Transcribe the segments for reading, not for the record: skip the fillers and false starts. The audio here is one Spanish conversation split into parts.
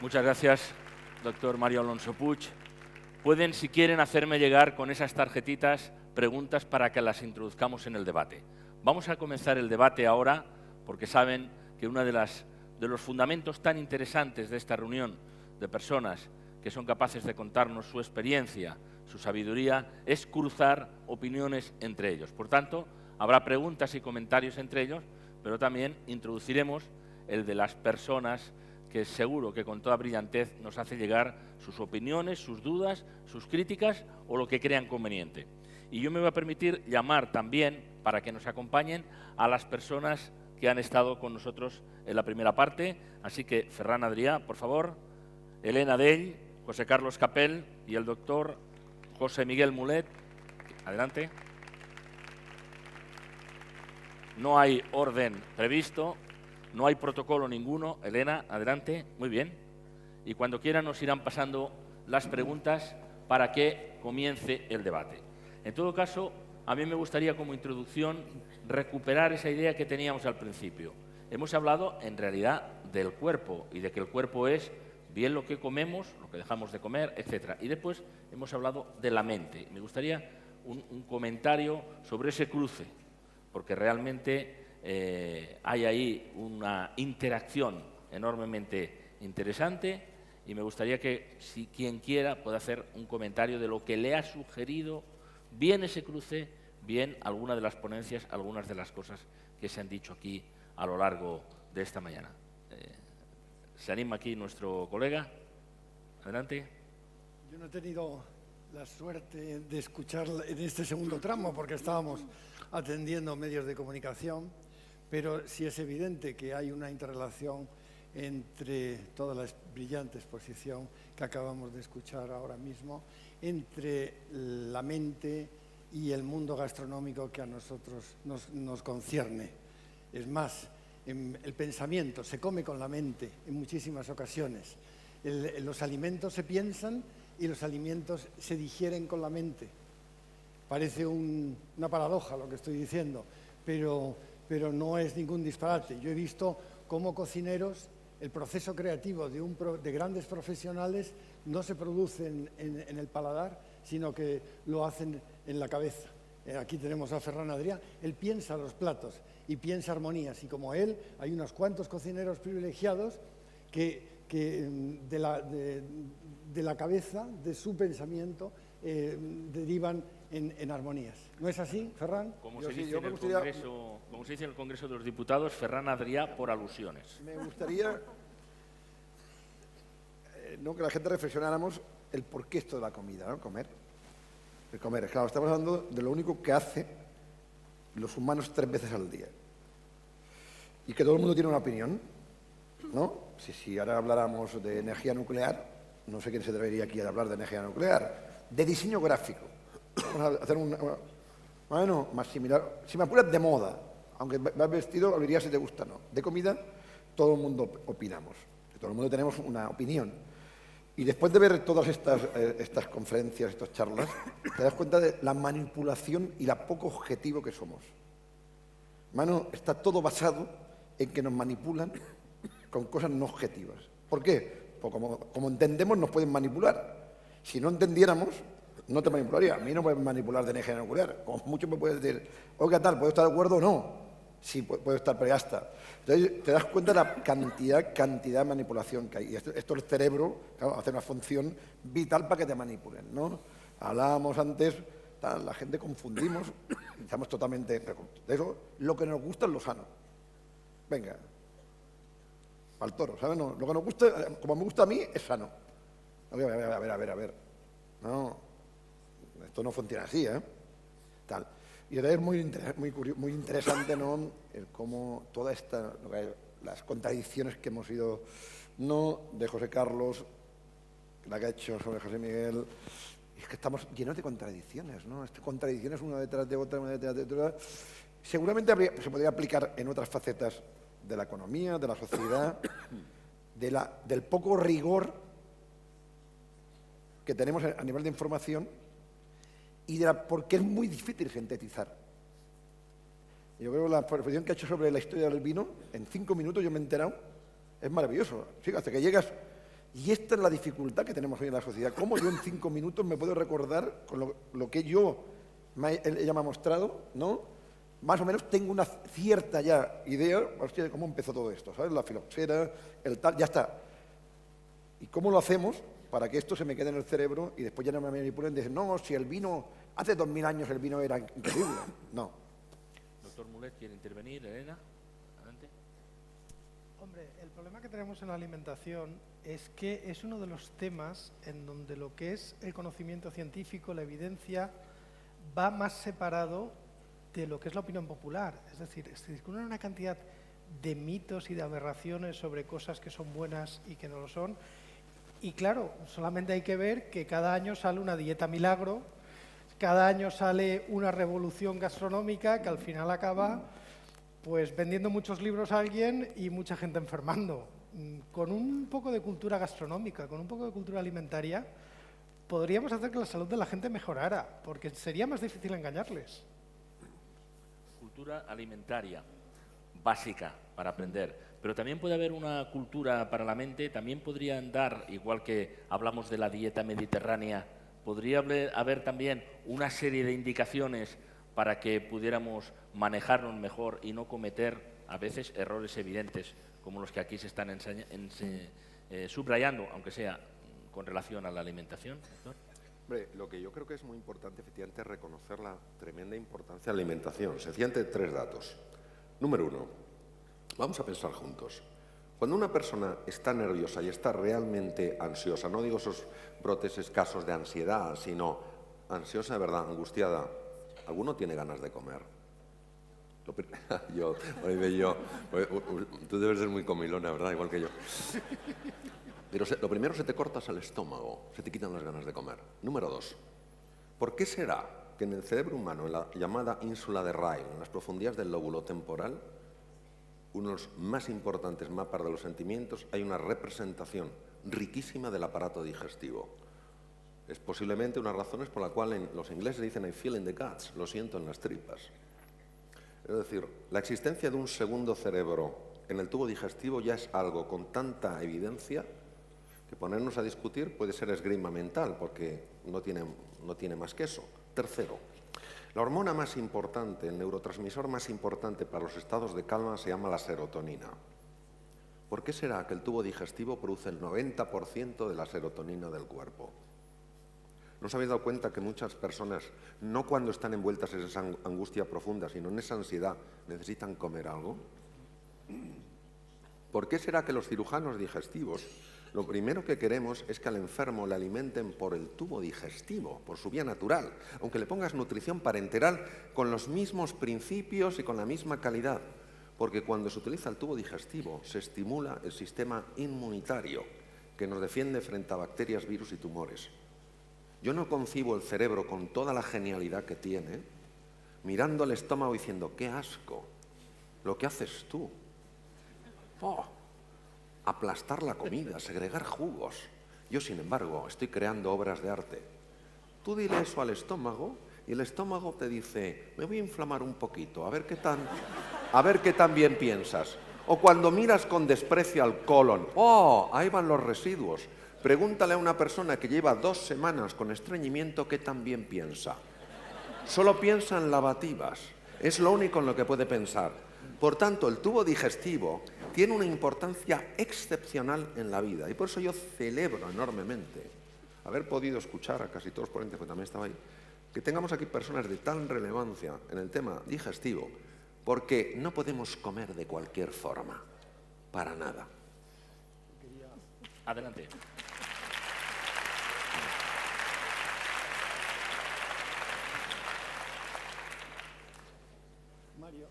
Muchas gracias, doctor Mario Alonso Puig. Pueden, si quieren, hacerme llegar con esas tarjetitas preguntas para que las introduzcamos en el debate. Vamos a comenzar el debate ahora, porque saben que uno de los fundamentos tan interesantes de esta reunión de personas que son capaces de contarnos su experiencia, su sabiduría, es cruzar opiniones entre ellos. Por tanto, habrá preguntas y comentarios entre ellos, pero también introduciremos el de las personas que seguro que con toda brillantez nos hace llegar sus opiniones, sus dudas, sus críticas o lo que crean conveniente. Y yo me voy a permitir llamar también, para que nos acompañen, a las personas que han estado con nosotros en la primera parte. Así que, Ferran Adrià, por favor, Elena Dell, José Carlos Capel y el doctor José Miguel Mulet. Adelante. No hay orden previsto. No hay protocolo ninguno. Elena, adelante. Muy bien. Y cuando quieran nos irán pasando las preguntas para que comience el debate. En todo caso, a mí me gustaría como introducción recuperar esa idea que teníamos al principio. Hemos hablado en realidad del cuerpo y de que el cuerpo es bien lo que comemos, lo que dejamos de comer, etc. Y después hemos hablado de la mente. Me gustaría un comentario sobre ese cruce, porque realmente hay ahí una interacción enormemente interesante y me gustaría que si quien quiera pueda hacer un comentario de lo que le ha sugerido bien ese cruce, bien alguna de las ponencias, algunas de las cosas que se han dicho aquí a lo largo de esta mañana. ¿Se anima aquí nuestro colega? Adelante. Yo no he tenido la suerte de escuchar en este segundo tramo porque estábamos atendiendo medios de comunicación, pero sí es evidente que hay una interrelación entre toda la brillante exposición que acabamos de escuchar ahora mismo, entre la mente y el mundo gastronómico que a nosotros nos concierne. Es más, el pensamiento se come con la mente en muchísimas ocasiones. Los alimentos se piensan y los alimentos se digieren con la mente. Parece una paradoja lo que estoy diciendo, pero no es ningún disparate. Yo he visto cómo cocineros, el proceso creativo de grandes profesionales no se produce en el paladar, sino que lo hacen en la cabeza. Aquí tenemos a Ferran Adrià, él piensa los platos y piensa armonías, y como él hay unos cuantos cocineros privilegiados que de la cabeza, de su pensamiento, derivan en armonías. ¿No es así, Ferran? Como se dice en el Congreso de los Diputados, Ferran Adrià por alusiones. Me gustaría que la gente reflexionáramos el porqué esto de la comida, ¿no? El comer. Claro, estamos hablando de lo único que hace los humanos 3 veces al día. Y que todo el mundo tiene una opinión, ¿no? Si ahora habláramos de energía nuclear, no sé quién se atrevería aquí a hablar de energía nuclear, de diseño gráfico. Vamos a hacer bueno, más similar, si me apuras, de moda, aunque vas vestido, lo dirías si te gusta o no. De comida, todo el mundo opinamos, todo el mundo tenemos una opinión. Y después de ver todas estas conferencias, estas charlas, te das cuenta de la manipulación y la poco objetivo que somos. Mano, está todo basado en que nos manipulan con cosas no objetivas. ¿Por qué? Pues como entendemos, nos pueden manipular. Si no entendiéramos, no te manipularía. A mí no pueden manipular de energía nuclear. Como mucho me puedes decir, oiga, tal, ¿puedo estar de acuerdo o no? Sí, puedo estar, pero ya está. Entonces, te das cuenta de la cantidad de manipulación que hay. Y esto el cerebro, claro, hace una función vital para que te manipulen, ¿no? Hablábamos antes, la gente confundimos, estamos totalmente... De eso, lo que nos gusta es lo sano. Venga, al toro, ¿sabes? No, lo que nos gusta, como me gusta a mí, es sano. A ver. No, esto no funciona así, ¿eh? Tal. Y ahora es muy interesante, ¿no? El cómo todas las contradicciones que hemos ido, ¿no? De José Carlos, la que ha hecho sobre José Miguel. Es que estamos llenos de contradicciones, ¿no? Contradicciones una detrás de otra, una detrás de otra. Seguramente se podría aplicar en otras facetas de la economía, de la sociedad, del poco rigor que tenemos a nivel de información y porque es muy difícil sintetizar. Yo creo que la exposición que ha hecho sobre la historia del vino, en 5 minutos yo me he enterado, es maravilloso. Fíjate que llegas Y esta es la dificultad que tenemos hoy en la sociedad. ¿Cómo yo en 5 minutos me puedo recordar con lo que ella me ha mostrado, ¿no? Más o menos tengo una cierta ya idea, hostia, de cómo empezó todo esto, ¿sabes? La filoxera, el tal, ya está. ¿Y cómo lo hacemos para que esto se me quede en el cerebro y después ya no me manipulen y dicen, no, si el vino, hace 2000 años el vino era increíble? No. Doctor Mulet, ¿quiere intervenir? Elena, adelante. Hombre, el problema que tenemos en la alimentación es que es uno de los temas en donde lo que es el conocimiento científico, la evidencia, va más separado de lo que es la opinión popular. Es decir, se circulan una cantidad de mitos y de aberraciones sobre cosas que son buenas y que no lo son. Y claro, solamente hay que ver que cada año sale una dieta milagro, cada año sale una revolución gastronómica que al final acaba pues vendiendo muchos libros a alguien y mucha gente enfermando. Con un poco de cultura gastronómica, con un poco de cultura alimentaria, podríamos hacer que la salud de la gente mejorara, porque sería más difícil engañarles. Cultura alimentaria, básica para aprender. Pero también puede haber una cultura para la mente, también podrían dar, igual que hablamos de la dieta mediterránea, podría haber también una serie de indicaciones para que pudiéramos manejarnos mejor y no cometer a veces errores evidentes como los que aquí se están subrayando, aunque sea con relación a la alimentación, doctor. Hombre, lo que yo creo que es muy importante, efectivamente, es reconocer la tremenda importancia de la alimentación. Sencillamente 3 datos. Número 1, vamos a pensar juntos. Cuando una persona está nerviosa y está realmente ansiosa, no digo esos brotes escasos de ansiedad, sino ansiosa de verdad, angustiada, ¿alguno tiene ganas de comer? Tú debes ser muy comilona, ¿verdad? Igual que yo. Pero lo primero, se te cortas el estómago, se te quitan las ganas de comer. Número 2, ¿por qué será que en el cerebro humano, en la llamada ínsula de Ryle, en las profundidades del lóbulo temporal, unos más importantes mapas de los sentimientos, hay una representación riquísima del aparato digestivo? Es posiblemente una razones por la cual los ingleses dicen I feel in the guts, lo siento en las tripas. Es decir, la existencia de un segundo cerebro en el tubo digestivo ya es algo con tanta evidencia que ponernos a discutir puede ser esgrima mental, porque no tiene más que eso. Tercero, la hormona más importante, el neurotransmisor más importante para los estados de calma se llama la serotonina. ¿Por qué será que el tubo digestivo produce el 90% de la serotonina del cuerpo? ¿No os habéis dado cuenta que muchas personas, no cuando están envueltas en esa angustia profunda, sino en esa ansiedad, necesitan comer algo? ¿Por qué será que los cirujanos digestivos, lo primero que queremos es que al enfermo le alimenten por el tubo digestivo, por su vía natural, aunque le pongas nutrición parenteral con los mismos principios y con la misma calidad? Porque cuando se utiliza el tubo digestivo se estimula el sistema inmunitario que nos defiende frente a bacterias, virus y tumores. Yo no concibo el cerebro con toda la genialidad que tiene, mirando al estómago diciendo, ¡qué asco! Lo que haces tú. ¡Oh! Aplastar la comida, segregar jugos. Yo, sin embargo, estoy creando obras de arte. Tú dile eso al estómago y el estómago te dice, me voy a inflamar un poquito, a ver qué tan bien piensas. O cuando miras con desprecio al colon, ¡oh! Ahí van los residuos. Pregúntale a una persona que lleva 2 semanas con estreñimiento qué tan bien piensa. Solo piensa en lavativas. Es lo único en lo que puede pensar. Por tanto, el tubo digestivo tiene una importancia excepcional en la vida. Y por eso yo celebro enormemente haber podido escuchar a casi todos los ponentes, que también estaba ahí, que tengamos aquí personas de tal relevancia en el tema digestivo, porque no podemos comer de cualquier forma, para nada. Adelante. Mario,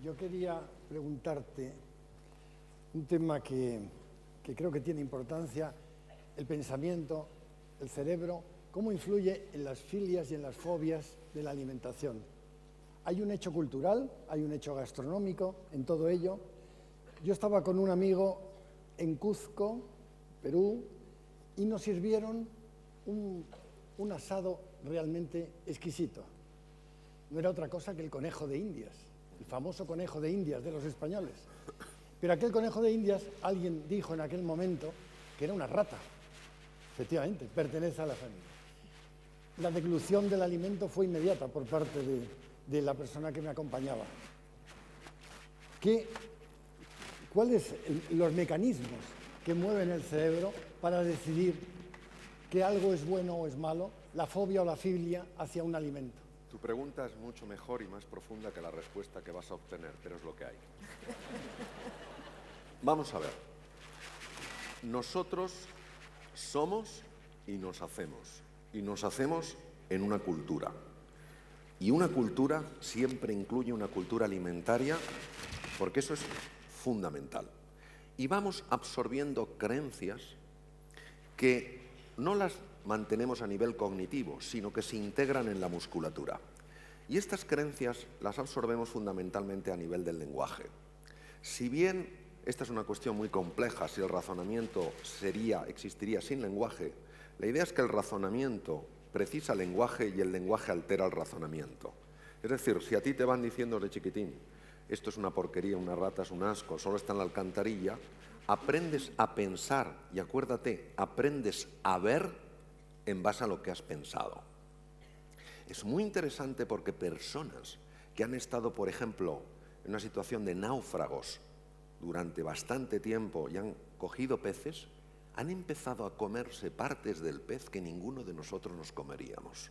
yo quería preguntarte un tema que creo que tiene importancia, el pensamiento, el cerebro, cómo influye en las filias y en las fobias de la alimentación. Hay un hecho cultural, hay un hecho gastronómico en todo ello. Yo estaba con un amigo en Cuzco, Perú, y nos sirvieron un asado realmente exquisito. No era otra cosa que el conejo de Indias, el famoso conejo de Indias de los españoles. Pero aquel conejo de Indias, alguien dijo en aquel momento que era una rata. Efectivamente, pertenece a la familia. La deglución del alimento fue inmediata por parte de la persona que me acompañaba. ¿Cuáles son los mecanismos que mueven el cerebro para decidir que algo es bueno o es malo, la fobia o la filia hacia un alimento? Tu pregunta es mucho mejor y más profunda que la respuesta que vas a obtener, pero es lo que hay. Vamos a ver. Nosotros somos y nos hacemos. Y nos hacemos en una cultura. Y una cultura siempre incluye una cultura alimentaria, porque eso es fundamental. Y vamos absorbiendo creencias que no las mantenemos a nivel cognitivo, sino que se integran en la musculatura. Y estas creencias las absorbemos fundamentalmente a nivel del lenguaje. Si bien esta es una cuestión muy compleja, si el razonamiento existiría sin lenguaje, la idea es que el razonamiento precisa lenguaje y el lenguaje altera el razonamiento. Es decir, si a ti te van diciendo de chiquitín, esto es una porquería, una rata, es un asco, solo está en la alcantarilla, aprendes a pensar y acuérdate, aprendes a ver en base a lo que has pensado. Es muy interesante porque personas que han estado, por ejemplo, en una situación de náufragos durante bastante tiempo y han cogido peces, han empezado a comerse partes del pez que ninguno de nosotros nos comeríamos.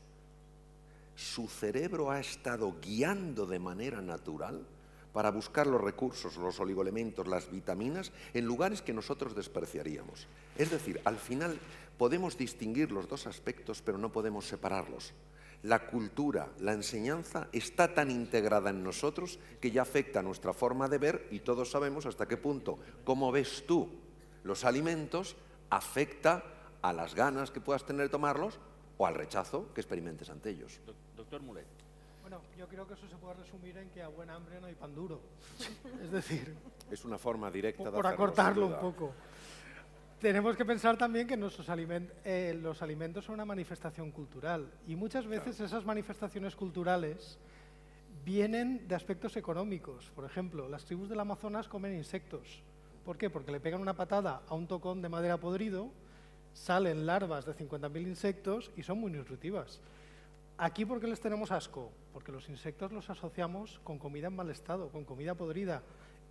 Su cerebro ha estado guiando de manera natural para buscar los recursos, los oligoelementos, las vitaminas, en lugares que nosotros despreciaríamos. Es decir, al final podemos distinguir los dos aspectos, pero no podemos separarlos. La cultura, la enseñanza está tan integrada en nosotros que ya afecta a nuestra forma de ver y todos sabemos hasta qué punto, cómo ves tú los alimentos, afecta a las ganas que puedas tener de tomarlos o al rechazo que experimentes ante ellos. Doctor Mulet. Bueno, yo creo que eso se puede resumir en que a buena hambre no hay pan duro. Es decir, es una forma directa de por hacerlo, acortarlo sin duda. un poco. Tenemos que pensar también que los alimentos son una manifestación cultural y muchas veces esas manifestaciones culturales vienen de aspectos económicos. Por ejemplo, las tribus del Amazonas comen insectos. ¿Por qué? Porque le pegan una patada a un tocón de madera podrido, salen larvas de 50.000 insectos y son muy nutritivas. Aquí, ¿por qué les tenemos asco? Porque los insectos los asociamos con comida en mal estado, con comida podrida.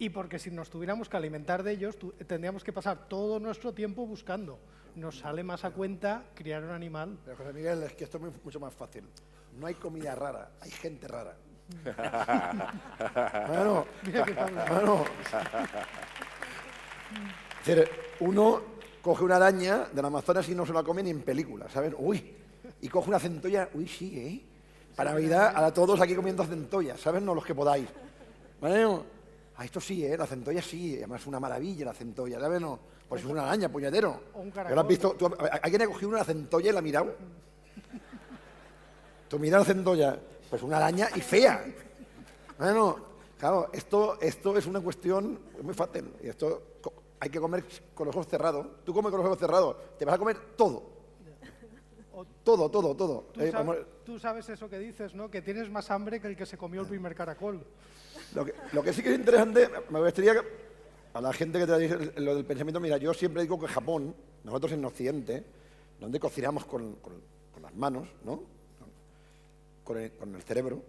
Y porque si nos tuviéramos que alimentar de ellos, tendríamos que pasar todo nuestro tiempo buscando. Nos sale más a cuenta criar un animal. Pero José Miguel, es que esto es mucho más fácil. No hay comida rara, hay gente rara. Bueno, es decir, uno coge una araña del Amazonas y no se la come ni en película, ¿sabes? Uy, y coge una centolla, uy, sí, ¿eh? Para Navidad, a todos aquí comiendo centollas, ¿sabes? No los que podáis. Bueno, a esto sí, la centolla sí, además es una maravilla la centolla, ¿sabes? No, pues es una araña, puñetero. O un ¿Lo caracol. has visto? ¿Alguien ha cogido una centolla y la ha mirado? ¿Tú miras la centolla? Pues una araña y fea. Bueno, claro, esto es una cuestión muy fácil. Y esto hay que comer con los ojos cerrados. Tú comes con los ojos cerrados, te vas a comer todo. Todo. Tú sabes eso que dices, ¿no? Que tienes más hambre que el que se comió el primer caracol. Lo que sí que es interesante, me gustaría que a la gente que te dice lo del pensamiento, mira, yo siempre digo que Japón, nosotros en Occidente, donde cocinamos con las manos, ¿no? Con el cerebro,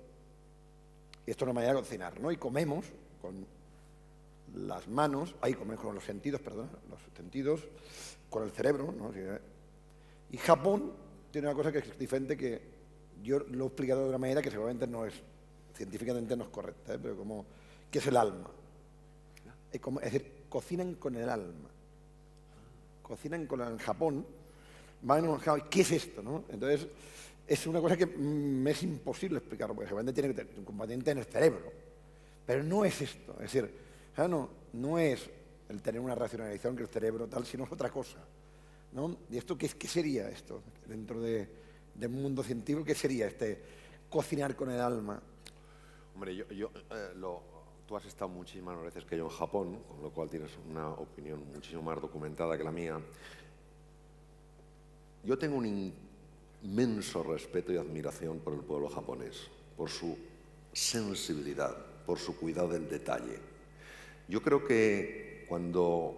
y esto es una manera de cocinar, ¿no? Y comemos con las manos, comemos con los sentidos, con el cerebro, ¿no? Y Japón tiene una cosa que es diferente, que yo lo he explicado de una manera que seguramente científicamente no es correcta, pero que es el alma. Es decir, cocinan con el alma. En Japón, ¿qué es esto, no? Entonces, es una cosa que me es imposible explicar, porque seguramente tiene que tener un componente en el cerebro. Pero no es esto, es decir, no es el tener una racionalización que el cerebro tal, sino es otra cosa, ¿no? ¿Y esto qué sería esto? Dentro del mundo científico, ¿qué sería cocinar con el alma? Hombre, tú has estado muchísimas veces que yo en Japón, con lo cual tienes una opinión muchísimo más documentada que la mía. Yo tengo un inmenso respeto y admiración por el pueblo japonés, por su sensibilidad, por su cuidado del detalle. Yo creo que cuando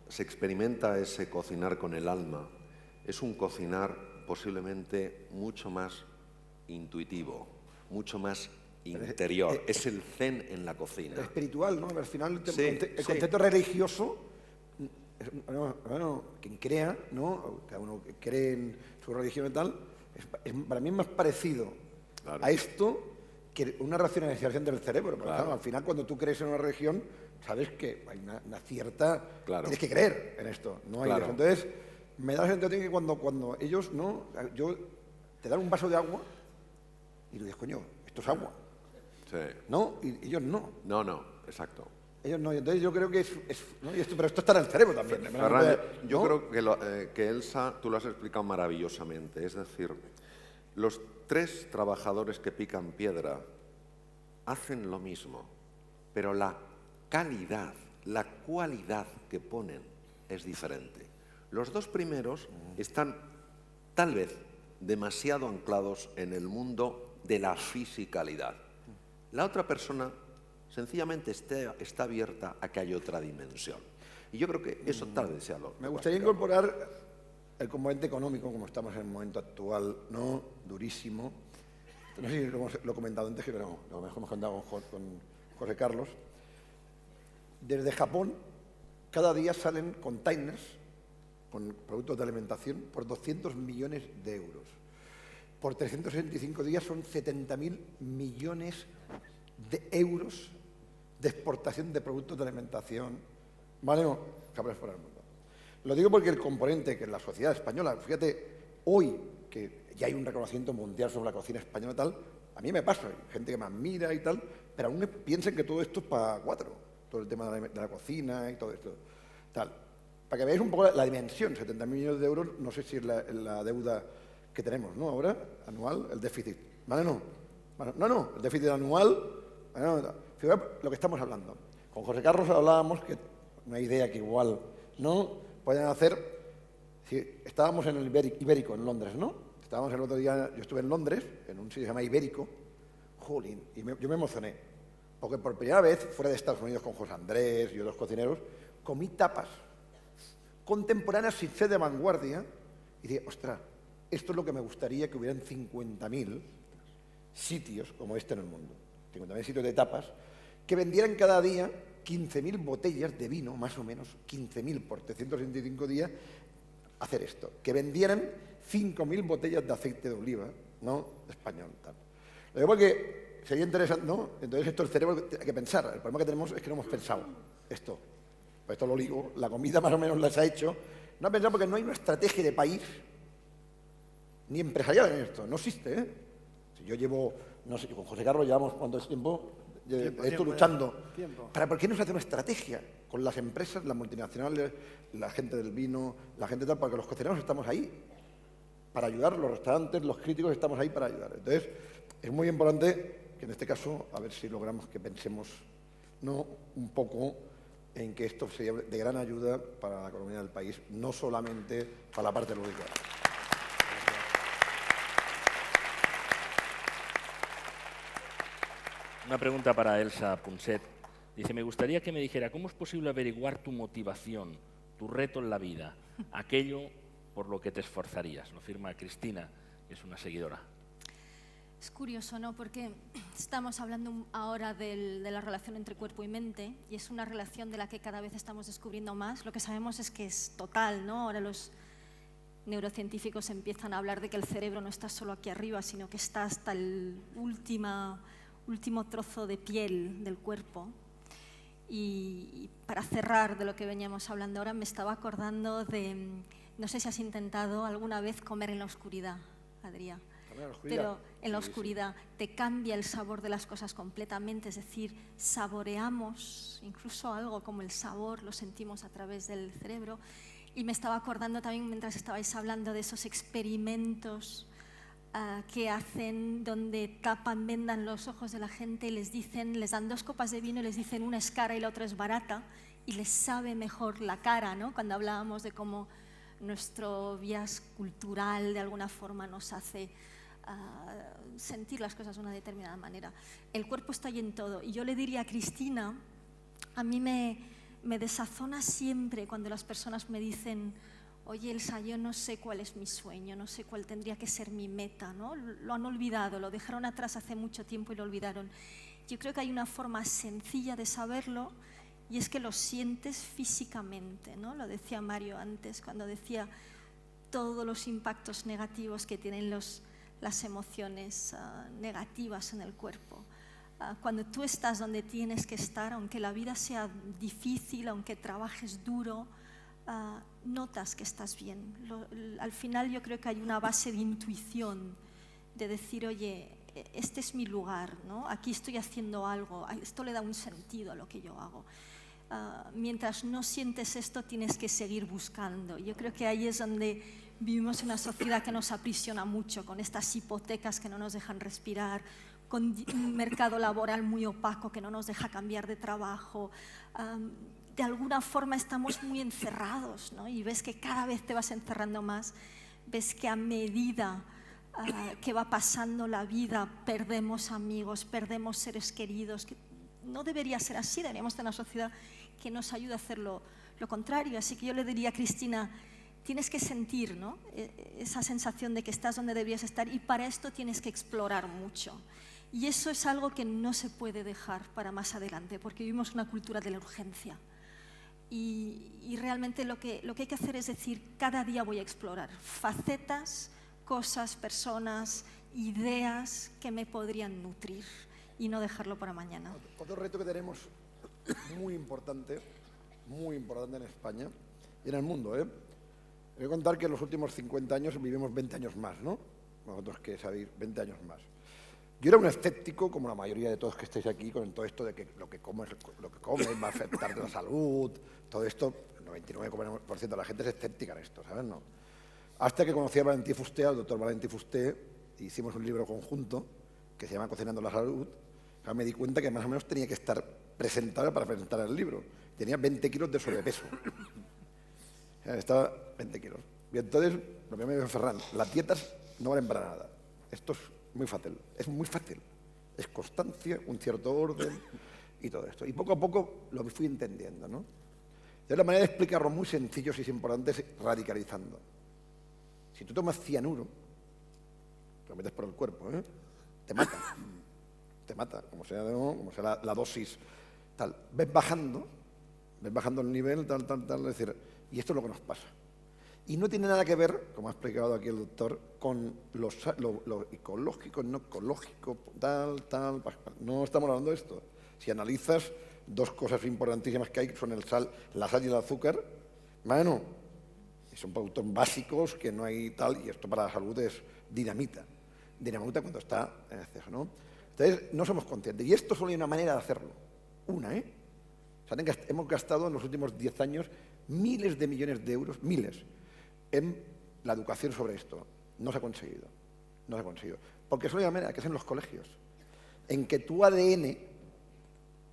se experimenta ese cocinar con el alma, es un cocinar posiblemente mucho más intuitivo, mucho más interior. Es el zen en la cocina. Espiritual, ¿no? Al final, Sí, el concepto religioso, bueno, quien crea, ¿no? Cada uno cree en su religión y tal, para mí es más parecido Claro. a esto que una racionalización del cerebro. Porque, Claro. claro, al final, cuando tú crees en una religión, sabes que hay una cierta... Claro. Tienes que creer en esto, no hay Claro. eso. Entonces, me da la sensación que cuando ellos, ¿no? Te dan un vaso de agua y tú dices, coño, esto es agua, Sí. ¿no? Y ellos no. No, exacto. Ellos no, y entonces yo creo que ¿no? Pero esto está en el cerebro también. ¿no? Ferran, yo ¿no? creo que Elsa, tú lo has explicado maravillosamente. Es decir, los 3 trabajadores que pican piedra hacen lo mismo, pero la calidad, la cualidad que ponen es diferente. Los 2 primeros están tal vez demasiado anclados en el mundo de la fisicalidad. La otra persona sencillamente está abierta a que haya otra dimensión. Y yo creo que eso tal vez sea lo Me gustaría incorporar el componente económico, como estamos en el momento actual, ¿no? Durísimo. No sé si lo he comentado antes, pero lo mejor hemos contado con José Carlos. Desde Japón, cada día salen containers con productos de alimentación por 200 millones de euros. Por 365 días son 70.000 millones de euros de exportación de productos de alimentación, ¿vale? No, cabras por el mundo. Lo digo porque el componente que en la sociedad española, fíjate, hoy que ya hay un reconocimiento mundial sobre la cocina española y tal, a mí me pasa, hay gente que me admira y tal, pero aún piensan que todo esto es para 4, todo el tema de la cocina y todo esto, tal. Para que veáis un poco la dimensión, 70 millones de euros, no sé si es la deuda que tenemos, ¿no? Ahora, anual, el déficit. ¿Vale? No, el déficit anual, fíjate lo que estamos hablando. Con José Carlos hablábamos que una idea que igual, ¿no? Pueden hacer, si estábamos en el Ibérico, en Londres, ¿no? Estábamos el otro día, yo estuve en Londres, en un sitio que se llama Ibérico, jolín, y yo me emocioné, porque por primera vez, fuera de Estados Unidos con José Andrés y otros cocineros, comí tapas contemporáneas sin ser de vanguardia, y dije, ostras, esto es lo que me gustaría que hubieran 50.000 sitios como este en el mundo, 50.000 sitios de tapas, que vendieran cada día 15.000 botellas de vino, más o menos, 15.000 por 365 días, hacer esto. Que vendieran 5.000 botellas de aceite de oliva, ¿no? Español, tal. Lo digo porque sería interesante, ¿no? Entonces esto el cerebro hay que pensar. El problema que tenemos es que no hemos pensado esto. Pues esto lo digo, la comida más o menos la se ha hecho. No ha pensado porque no hay una estrategia de país ni empresarial en esto. No existe, ¿eh? Si yo llevo, no sé, con José Carlos llevamos cuánto tiempo luchando. ¿Por qué no se hace una estrategia con las empresas, las multinacionales, la gente del vino, la gente tal? Porque los cocineros estamos ahí para ayudar, los restaurantes, los críticos estamos ahí para ayudar. Entonces, es muy importante que en este caso, a ver si logramos que pensemos, ¿no?, un poco en que esto sería de gran ayuda para la economía del país, no solamente para la parte lúdica. Una pregunta para Elsa Punset. Dice, me gustaría que me dijera, ¿cómo es posible averiguar tu motivación, tu reto en la vida, aquello por lo que te esforzarías? Lo firma Cristina, que es una seguidora. Es curioso, ¿no? Porque estamos hablando ahora de la relación entre cuerpo y mente, y es una relación de la que cada vez estamos descubriendo más. Lo que sabemos es que es total, ¿no? Ahora los neurocientíficos empiezan a hablar de que el cerebro no está solo aquí arriba, sino que está hasta el último trozo de piel del cuerpo. Y para cerrar de lo que veníamos hablando ahora, me estaba acordando de, no sé si has intentado alguna vez comer en la oscuridad, Adrià. Pero en la oscuridad te cambia el sabor de las cosas completamente, es decir, saboreamos incluso algo como el sabor, lo sentimos a través del cerebro. Y me estaba acordando también, mientras estabais hablando, de esos experimentos que hacen donde tapan, vendan los ojos de la gente y les dan 2 copas de vino y les dicen una es cara y la otra es barata, y les sabe mejor la cara, ¿no? Cuando hablábamos de cómo nuestro bias cultural de alguna forma nos hace sentir las cosas de una determinada manera. El cuerpo está ahí en todo. Y yo le diría a Cristina, a mí me me desazona siempre cuando las personas me dicen, oye, Elsa, yo no sé cuál es mi sueño, no sé cuál tendría que ser mi meta, ¿no? Lo han olvidado, lo dejaron atrás hace mucho tiempo y lo olvidaron. Yo creo que hay una forma sencilla de saberlo y es que lo sientes físicamente, ¿no? Lo decía Mario antes, cuando decía todos los impactos negativos que tienen las emociones negativas en el cuerpo. Cuando tú estás donde tienes que estar, aunque la vida sea difícil, aunque trabajes duro, notas que estás bien. Al final yo creo que hay una base de intuición, de decir, oye, este es mi lugar, ¿no? Aquí estoy haciendo algo, esto le da un sentido a lo que yo hago. Mientras no sientes esto, tienes que seguir buscando. Yo creo que ahí es donde vivimos una sociedad que nos aprisiona mucho, con estas hipotecas que no nos dejan respirar, con un mercado laboral muy opaco que no nos deja cambiar de trabajo. De alguna forma estamos muy encerrados, ¿no? Y ves que cada vez te vas encerrando más, ves que a medida que va pasando la vida perdemos amigos, perdemos seres queridos. Que no debería ser así, deberíamos tener una sociedad que nos ayude a hacer lo contrario. Así que yo le diría a Cristina, tienes que sentir, ¿no? Esa sensación de que estás donde deberías estar, y para esto tienes que explorar mucho. Y eso es algo que no se puede dejar para más adelante, porque vivimos una cultura de la urgencia. Y realmente lo que hay que hacer es decir, cada día voy a explorar facetas, cosas, personas, ideas que me podrían nutrir y no dejarlo para mañana. Otro reto que tenemos muy importante en España y en el mundo, ¿eh? Voy a contar que en los últimos 50 años vivimos 20 años más, ¿no? Vosotros que sabéis, 20 años más. Yo era un escéptico, como la mayoría de todos que estáis aquí, con todo esto de que lo que comes va a afectar la salud, todo esto, el 99% de la gente es escéptica en esto, ¿sabes? No. Hasta que conocí a Valentí Fuster, al doctor Valentí Fuster, e hicimos un libro conjunto que se llama Cocinando la Salud. Me di cuenta que más o menos tenía que estar presentado para presentar el libro. Tenía 20 kilos de sobrepeso. Estaba 20 kilos. Y entonces, lo que me dijo Ferran, las dietas no valen para nada. Esto es muy fácil. Es muy fácil. Es constancia, un cierto orden y todo esto. Y poco a poco lo fui entendiendo, ¿no? De la manera de explicarlo muy sencillo, si es importante, es radicalizando. Si tú tomas cianuro, te lo metes por el cuerpo, ¿eh? Te mata. Te mata, como sea la dosis, tal. Ves bajando el nivel, tal, es decir, y esto es lo que nos pasa. Y no tiene nada que ver, como ha explicado aquí el doctor, con lo ecológico, no ecológico, tal. No estamos hablando de esto. Si analizas, dos cosas importantísimas que hay son la sal y el azúcar, bueno, son productos básicos que no hay tal, y esto para la salud es dinamita. Dinamita cuando está en exceso, ¿no? Entonces, no somos conscientes. Y esto solo hay una manera de hacerlo. Una, ¿eh? O sea, hemos gastado en los últimos 10 años miles de millones de euros, miles, en la educación sobre esto. No se ha conseguido. No se ha conseguido. Porque solo hay una manera, que es en los colegios. En que tu ADN,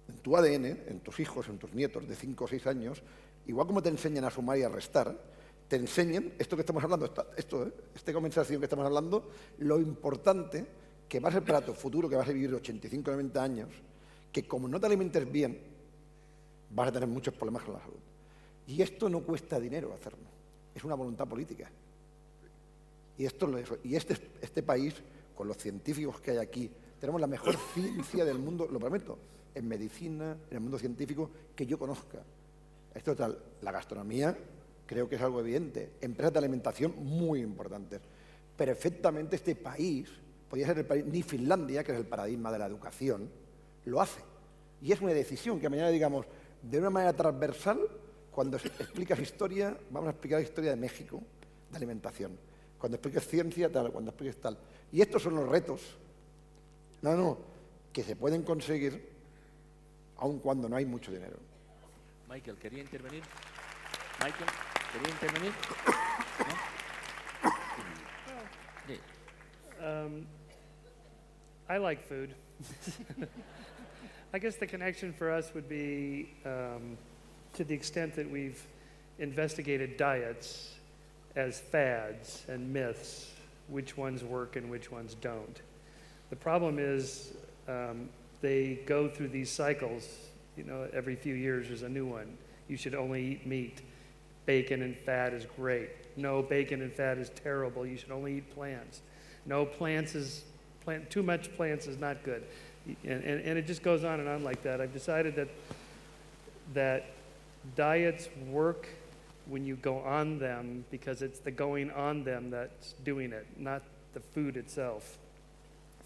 en tus hijos, en tus nietos de 5 o 6 años, igual como te enseñan a sumar y a restar, te enseñen esto que estamos hablando, esta conversación que estamos hablando, lo importante que va a ser para tu futuro, que vas a vivir 85 o 90 años, que como no te alimentes bien, vas a tener muchos problemas con la salud. Y esto no cuesta dinero hacerlo, es una voluntad política. Y este país, con los científicos que hay aquí, tenemos la mejor ciencia del mundo, lo prometo, en medicina, en el mundo científico, que yo conozca. Esto tal, la gastronomía creo que es algo evidente, empresas de alimentación muy importantes. Perfectamente este país, podría ser el país, ni Finlandia, que es el paradigma de la educación, lo hace. Y es una decisión que mañana digamos, de una manera transversal, cuando explicas historia, vamos a explicar la historia de México, de alimentación. Cuando expliques ciencia, tal, cuando expliques tal. Y estos son los retos, que se pueden conseguir aun cuando no hay mucho dinero. Michael, ¿quería intervenir? Michael, ¿quería intervenir? ¿No? Sí. I like food. I guess the connection for us would be to the extent that we've investigated diets as fads and myths, which ones work and which ones don't. The problem is they go through these cycles, every few years there's a new one. You should only eat meat. Bacon and fat is great. No, bacon and fat is terrible. You should only eat plants. No, too much plants is not good. And it just goes on and on like that. I've decided that diets work when you go on them, because it's the going on them that's doing it, not the food itself.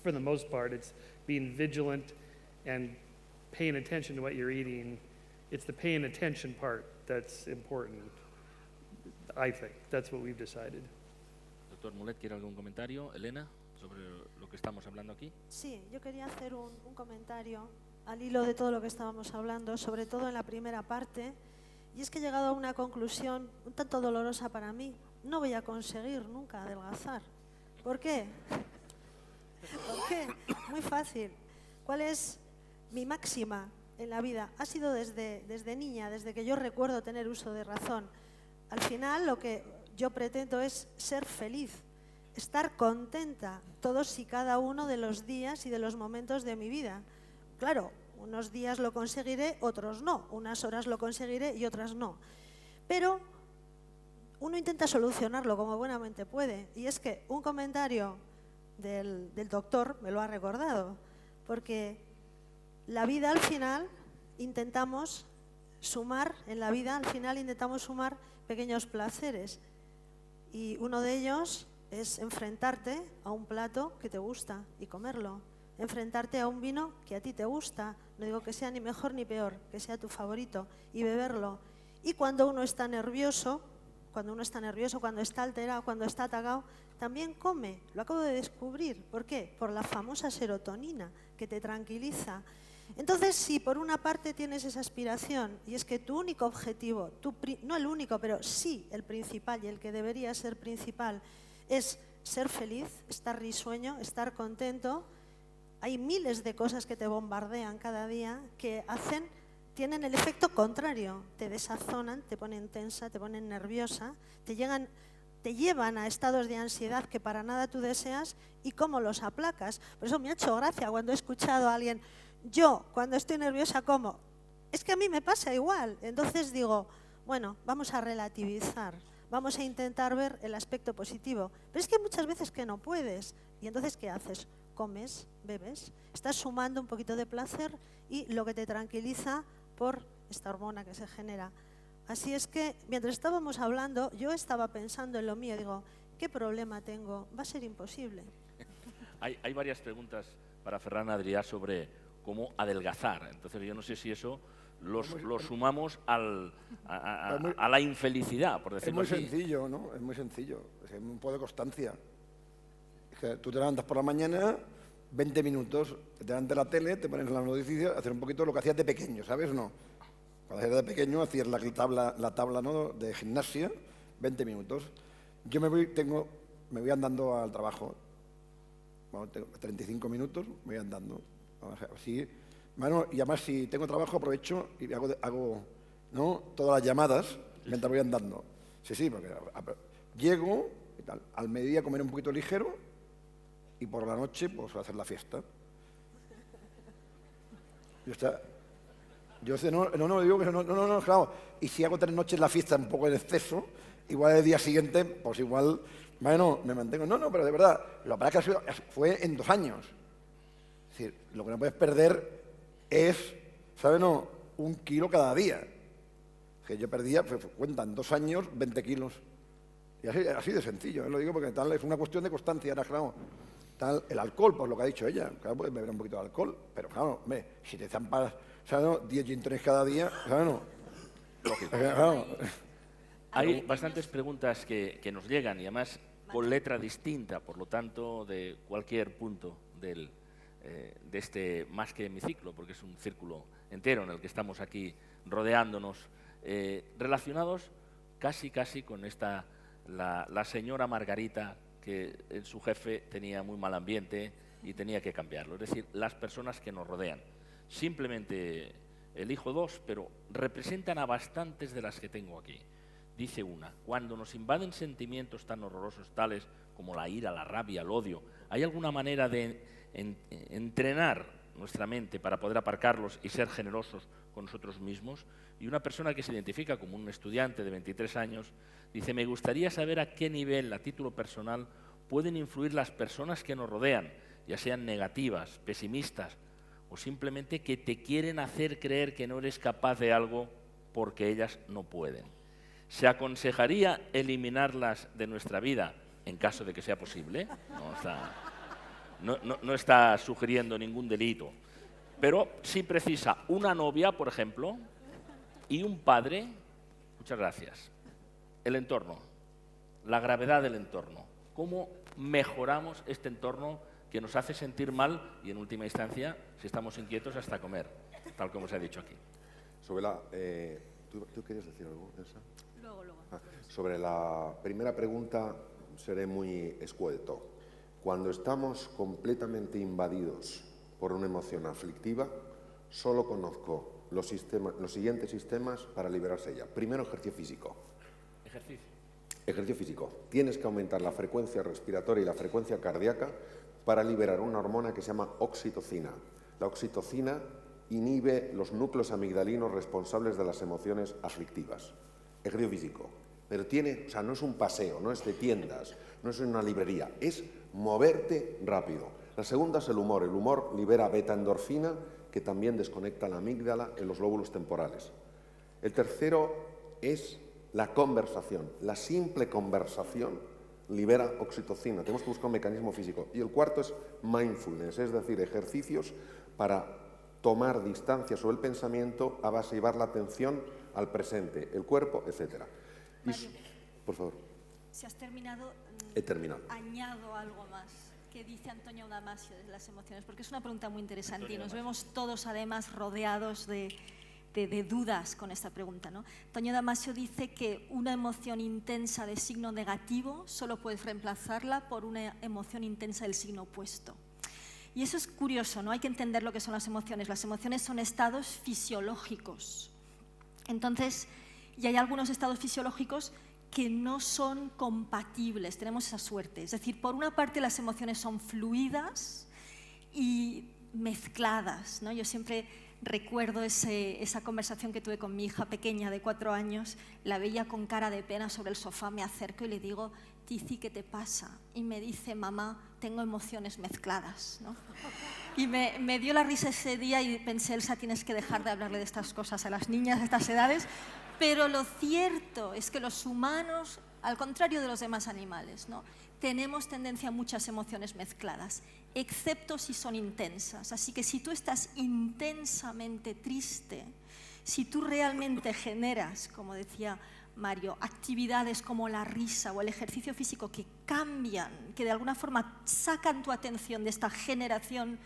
For the most part, it's being vigilant and paying attention to what you're eating. It's the paying attention part that's important, I think. That's what we've decided. Doctor Mulet, ¿quiere algún comentario? Elena, sobre lo que estamos hablando aquí. Sí, yo quería hacer un comentario al hilo de todo lo que estábamos hablando, sobre todo en la primera parte, y es que he llegado a una conclusión un tanto dolorosa para mí. No voy a conseguir nunca adelgazar. ¿Por qué? ¿Por qué? Muy fácil. ¿Cuál es mi máxima en la vida? Ha sido desde niña, desde que yo recuerdo tener uso de razón. Al final lo que yo pretendo es ser feliz, estar contenta todos y cada uno de los días y de los momentos de mi vida. Claro, unos días lo conseguiré, otros no. Unas horas lo conseguiré y otras no. Pero uno intenta solucionarlo como buenamente puede. Y es que un comentario del doctor me lo ha recordado. Porque la vida al final intentamos sumar, pequeños placeres. Y uno de ellos es enfrentarte a un plato que te gusta y comerlo. Enfrentarte a un vino que a ti te gusta, no digo que sea ni mejor ni peor, que sea tu favorito, y beberlo. Y cuando uno está nervioso, cuando está alterado, cuando está atacado, también come. Lo acabo de descubrir. ¿Por qué? Por la famosa serotonina, que te tranquiliza. Entonces, si por una parte tienes esa aspiración, y es que tu único objetivo, no el único, pero sí el principal y el que debería ser principal, es ser feliz, estar risueño, estar contento, hay miles de cosas que te bombardean cada día que tienen el efecto contrario, te desazonan, te ponen tensa, te ponen nerviosa, te llevan a estados de ansiedad que para nada tú deseas, y cómo los aplacas. Por eso me ha hecho gracia cuando he escuchado a alguien, yo cuando estoy nerviosa como, es que a mí me pasa igual. Entonces digo, bueno, vamos a relativizar, vamos a intentar ver el aspecto positivo. Pero es que hay muchas veces que no puedes, y entonces ¿qué haces? Comes, bebes, estás sumando un poquito de placer y lo que te tranquiliza por esta hormona que se genera. Así es que, mientras estábamos hablando, yo estaba pensando en lo mío, digo, ¿qué problema tengo? Va a ser imposible. Hay varias preguntas para Ferran Adrià sobre cómo adelgazar. Entonces yo no sé si eso lo sumamos a la infelicidad, por decirlo así. Es muy sencillo, ¿no? Es muy sencillo. Es un poco de constancia. Es que tú te levantas por la mañana, 20 minutos, te levantas de la tele, te pones en las noticias, hacer un poquito lo que hacías de pequeño, ¿sabes o no? Cuando hacías de pequeño hacías la tabla, ¿no?, de gimnasia, 20 minutos. Yo me voy andando al trabajo. Bueno, tengo 35 minutos, me voy andando. Así, bueno, y además si tengo trabajo aprovecho y hago ¿no?, todas las llamadas mientras voy andando. Sí, porque llego y tal, al mediodía comer un poquito ligero y por la noche pues hacer la fiesta. Yo digo que no, claro. Y si hago 3 noches la fiesta un poco en exceso, igual el día siguiente, pues igual, bueno, me mantengo. No, pero de verdad, lo que pasa es que fue en 2 años. Es decir, lo que no puedes perder es, ¿sabes? No, 1 kilo cada día. Que yo perdía, cuentan 2 años, 20 kilos. Y así de sencillo, lo digo porque tal es una cuestión de constancia. Ahora, claro, tal, el alcohol, pues lo que ha dicho ella, claro, puedes beber un poquito de alcohol, pero claro, hombre, si te zampas, ¿sabes? No, 10 gin tonics cada día, ¿sabes? No. Lógico. Claro. Hay bastantes preguntas que nos llegan y además con letra distinta, por lo tanto, de cualquier punto de este más que hemiciclo, porque es un círculo entero en el que estamos aquí rodeándonos, relacionados casi con la señora Margarita, que su jefe tenía muy mal ambiente y tenía que cambiarlo. Es decir, las personas que nos rodean. Simplemente elijo 2, pero representan a bastantes de las que tengo aquí. Dice una, cuando nos invaden sentimientos tan horrorosos tales como la ira, la rabia, el odio, ¿hay alguna manera de entrenar nuestra mente para poder aparcarlos y ser generosos con nosotros mismos. Y una persona que se identifica como un estudiante de 23 años dice: me gustaría saber a qué nivel, a título personal, pueden influir las personas que nos rodean, ya sean negativas, pesimistas o simplemente que te quieren hacer creer que no eres capaz de algo porque ellas no pueden. ¿Se aconsejaría eliminarlas de nuestra vida en caso de que sea posible? No está sugiriendo ningún delito, pero sí precisa una novia, por ejemplo, y un padre. Muchas gracias. El entorno, la gravedad del entorno. ¿Cómo mejoramos este entorno que nos hace sentir mal y, en última instancia, si estamos inquietos, hasta comer, tal como se ha dicho aquí? Sobre la... ¿Tú querías decir algo, Elsa? Luego. Sobre la primera pregunta seré muy escueto. Cuando estamos completamente invadidos por una emoción aflictiva, solo conozco los siguientes sistemas para liberarse de ella. Primero, ejercicio físico. Ejercicio físico. Tienes que aumentar la frecuencia respiratoria y la frecuencia cardíaca para liberar una hormona que se llama oxitocina. La oxitocina inhibe los núcleos amigdalinos responsables de las emociones aflictivas. Ejercicio físico. Pero no es un paseo, no es de tiendas, no es una librería, es moverte rápido. La segunda es el humor. El humor libera beta-endorfina, que también desconecta la amígdala en los lóbulos temporales. El tercero es la conversación. La simple conversación libera oxitocina. Tenemos que buscar un mecanismo físico. Y el cuarto es mindfulness, es decir, ejercicios para tomar distancia sobre el pensamiento a base de llevar la atención al presente, el cuerpo, etc. Por favor. Si has terminado, he terminado. Añado algo más. ¿Qué dice Antonio Damasio de las emociones? Porque es una pregunta muy interesante y nos vemos todos además rodeados de dudas con esta pregunta, ¿no? Antonio Damasio dice que una emoción intensa de signo negativo solo puedes reemplazarla por una emoción intensa del signo opuesto. Y eso es curioso, ¿no? Hay que entender lo que son las emociones. Las emociones son estados fisiológicos. Entonces, y hay algunos estados fisiológicos que no son compatibles, tenemos esa suerte. Es decir, por una parte las emociones son fluidas y mezcladas, ¿no? Yo siempre recuerdo esa conversación que tuve con mi hija pequeña de 4 años, la veía con cara de pena sobre el sofá, me acerco y le digo: Tizi, ¿qué te pasa? Y me dice: mamá, tengo emociones mezcladas, ¿no? Y me dio la risa ese día y pensé: Elsa, tienes que dejar de hablarle de estas cosas a las niñas de estas edades. Pero lo cierto es que los humanos, al contrario de los demás animales, ¿no?, tenemos tendencia a muchas emociones mezcladas, excepto si son intensas. Así que si tú estás intensamente triste, si tú realmente generas, como decía Mario, actividades como la risa o el ejercicio físico que cambian, que de alguna forma sacan tu atención de esta generación